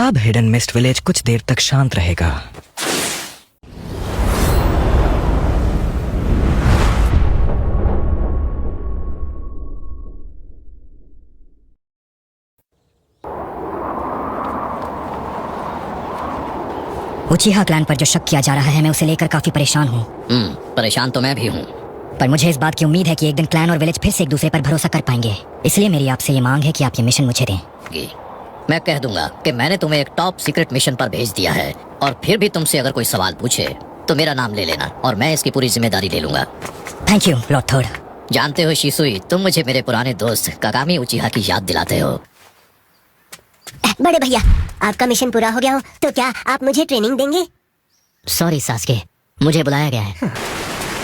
अब hidden mist village कुछ देर तक शांत रहेगा। उचीहा क्लैन पर जो शक किया जा रहा है, मैं उसे लेकर काफी परेशान हूँ। परेशान तो मैं भी हूँ, पर मुझे इस बात की उम्मीद है कि एक दिन क्लैन और विलेज फिर से एक दूसरे पर भरोसा कर पाएंगे। इसलिए मेरी आपसे ये मांग है कि आप ये मिशन मुझे दें। मैं कह दूंगा कि मैंने तुम्हें एक टॉप सीक्रेट मिशन पर भेज दिया है, और फिर भी तुमसे अगर कोई सवाल पूछे तो मेरा नाम ले लेना और मैं इसकी पूरी जिम्मेदारी ले लूंगा। Thank you Lord third. जानते हो शिसुई, तुम मुझे मेरे पुराने दोस्त कागामी उचिहा की याद दिलाते हो। बड़े भैया, आपका मिशन पूरा हो गया हो तो क्या आप मुझे ट्रेनिंग देंगे? सॉरी सास्के, मुझे बुलाया गया है।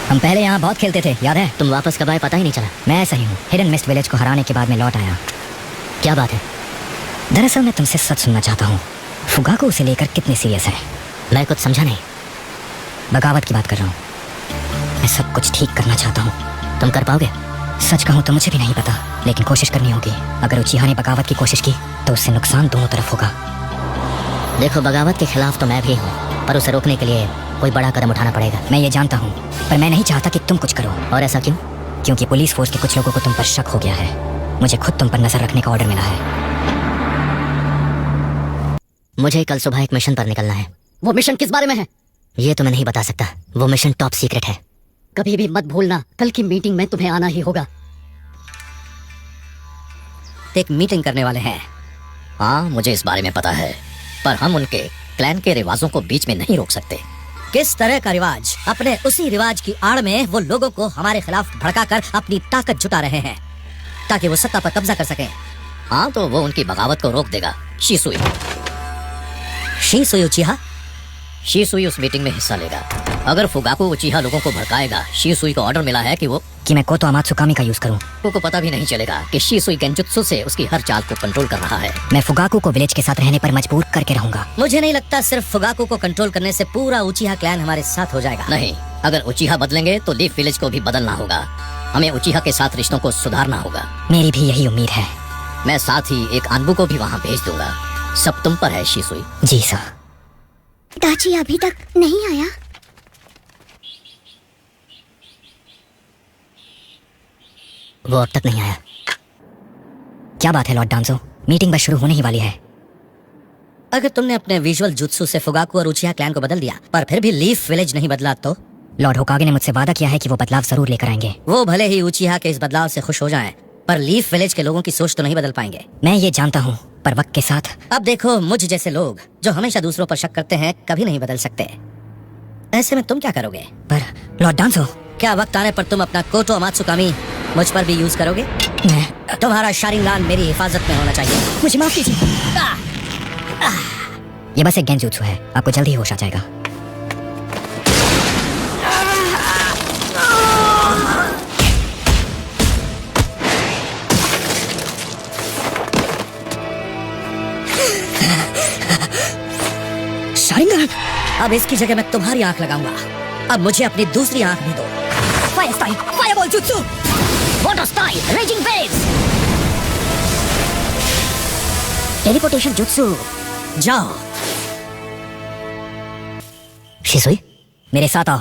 हम पहले यहाँ बहुत खेलते थे, याद है? तुम वापस कब आए पता ही नहीं चला। मैं ऐसा ही हूँ, हिडन मिस्ट विलेज को हराने के बाद मैं लौट आया। क्या बात है? दरअसल मैं तुमसे सच सुनना चाहता हूँ, फुगाको उसे लेकर कितने सीरियस है? मैं कुछ समझा नहीं। बगावत की बात कर रहा हूँ। मैं सब कुछ ठीक करना चाहता हूँ। तुम कर पाओगे? सच कहूँ तो मुझे भी नहीं पता, लेकिन कोशिश करनी होगी। अगर उचीहा ने बगावत की कोशिश की तो उससे नुकसान दोनों तरफ होगा। देखो, बगावत के खिलाफ तो मैं भी हूँ, पर उसे रोकने के लिए कोई बड़ा कदम उठाना पड़ेगा। मैं ये जानता हूँ, पर मैं नहीं चाहता कि तुम कुछ करो। और ऐसा क्यों? क्योंकि पुलिस फोर्स के कुछ लोगों को तुम पर शक हो गया है। मुझे खुद तुम पर नजर रखने का ऑर्डर मिला है। मुझे कल सुबह एक मिशन पर निकलना है। वो मिशन किस बारे में है? ये तो मैं नहीं बता सकता, वो मिशन टॉप सीक्रेट है। कभी भी मत भूलना, कल की मीटिंग में तुम्हें आना ही होगा। एक मीटिंग करने वाले हैं। हाँ, मुझे इस बारे में पता है, पर हम उनके क्लैन के रिवाजों को बीच में नहीं रोक सकते। किस तरह का रिवाज? अपने उसी रिवाज की आड़ में वो लोगों को हमारे खिलाफ भड़काकर अपनी ताकत जुटा रहे हैं ताकि वो सत्ता पर कब्जा कर सकें। हाँ, तो वो उनकी बगावत को रोक देगा। शिसुई उचिहा? शिसुई उस मीटिंग में हिस्सा लेगा। अगर फुगाको उचिहा लोगों को भड़काएगा, शिसुई को ऑर्डर मिला है कि मैं कोतो अमात्सुकामी का यूज करूं। को पता भी नहीं चलेगा कि शिसुई गेंजुत्सु से उसकी हर चाल को कंट्रोल कर रहा है। मैं फुगाको को विलेज के साथ रहने पर मजबूर करके रहूंगा। मुझे नहीं लगता सिर्फ फुगाको को कंट्रोल करने से पूरा उचिहा क्लैन हमारे साथ हो जाएगा। नहीं, अगर उचिहा बदलेंगे तो लीफ विलेज को भी बदलना होगा। हमें उचिहा के साथ रिश्तों को सुधारना होगा। मेरी भी यही उम्मीद है। मैं साथ ही एक अनबू को भी वहाँ भेज दूंगा। सब तुम पर है शिसुई। जी सर। दाची अभी तक नहीं आया? वो अब तक नहीं आया। क्या बात है लॉर्ड डांजो, मीटिंग बस शुरू होने ही वाली है। अगर तुमने अपने विजुअल जुत्सु से फुगाको और उचिहा क्लैन को बदल दिया पर फिर भी लीफ विलेज नहीं बदला तो? लॉर्ड होकागे ने मुझसे वादा किया है कि वो बदलाव जरूर लेकर आएंगे। वो भले ही उचिहा के इस बदलाव से खुश हो जाएं, पर लीफ विलेज के लोगों की सोच तो नहीं बदल पाएंगे। मैं ये जानता हूँ, पर वक्त के साथ। अब देखो, मुझ जैसे लोग जो हमेशा दूसरों पर शक करते हैं कभी नहीं बदल सकते। ऐसे में तुम क्या करोगे? पर लॉर्ड डांजो, क्या वक्त आने पर तुम अपना कोटो अमात्सुकामी मुझ पर भी यूज करोगे? मैं तुम्हारा शारिंगान मेरी हिफाजत में होना चाहिए। मुझे माफ कीजिए। ये बस एक गेंजुत्सु है, आपको जल्दी ही होश आ जाएगा। शारिंगान! अब इसकी जगह मैं तुम्हारी आंख लगाऊंगा। अब मुझे अपनी दूसरी आंख भी दो। Fire style, fireball jutsu, water style, raising waves, teleportation jutsu. जाओ। शिसुई, मेरे साथ आओ।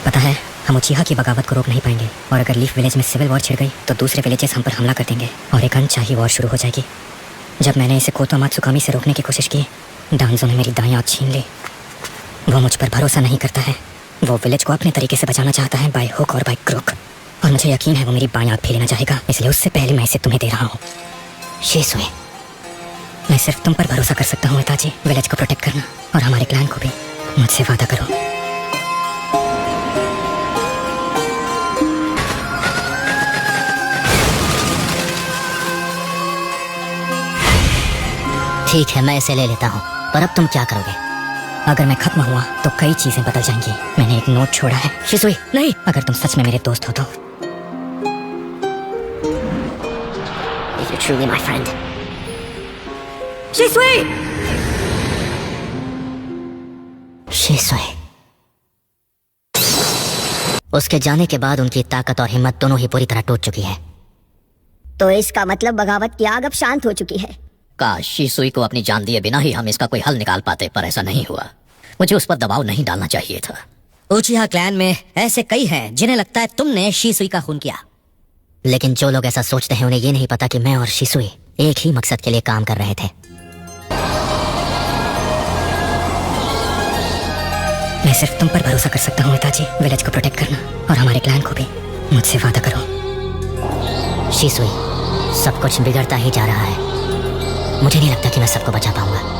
पता है, हम उचिहा की बगावत को रोक नहीं पाएंगे, और अगर लीफ विलेज में सिविल वॉर छिड़ गई तो दूसरे विलेजेस हम पर हमला कर देंगे और एक अनचाही वॉर शुरू हो जाएगी। जब मैंने इसे कोतो अमात्सुकामी से रोकने की कोशिश की, डांजो ने मेरी दाएं आंख छीन ली। वो मुझ पर भरोसा नहीं करता है। वो विलेज को अपने तरीके से बचाना चाहता है, बाय हुक और बाय क्रुक, और मुझे यकीन है वो मेरी बाएं आंख भी लेना चाहेगा। इसलिए उससे पहले मैं इसे तुम्हें दे रहा हूँ। शिसुई, मैं सिर्फ तुम पर भरोसा कर सकता हूँ नेताजी। विलेज को प्रोटेक्ट करना और हमारे क्लैन को भी। मुझसे वादा करो। ठीक है, मैं इसे ले लेता हूँ, पर अब तुम क्या करोगे? अगर मैं खत्म हुआ तो कई चीजें बदल जाएंगी। मैंने एक नोट छोड़ा है। शिसुई, नहीं, अगर तुम सच में मेरे दोस्त हो तो। If you're truly my friend. शिसुई! शिसुई। उसके जाने के बाद उनकी ताकत और हिम्मत दोनों ही पूरी तरह टूट चुकी है। तो इसका मतलब बगावत की आग अब शांत हो चुकी है। काश शीसुई को अपनी जान दिए बिना ही हम इसका कोई हल निकाल पाते, पर ऐसा नहीं हुआ। मुझे उस पर दबाव नहीं डालना चाहिए था। उचिहा क्लैन में ऐसे कई हैं जिन्हें लगता है तुमने शीसुई का खून किया। लेकिन जो लोग ऐसा सोचते हैं उन्हें ये नहीं पता कि मैं और शिसुई एक ही मकसद के लिए काम कर रहे थे। मैं सिर्फ तुम पर भरोसा कर सकता हूँ नेताजी, विलेज को प्रोटेक्ट करना और हमारे क्लैन को भी। मुझसे वादा करो। शिसुई, सब कुछ बिगड़ता ही जा रहा है। मुझे नहीं लगता कि मैं सबको बचा पाऊंगा।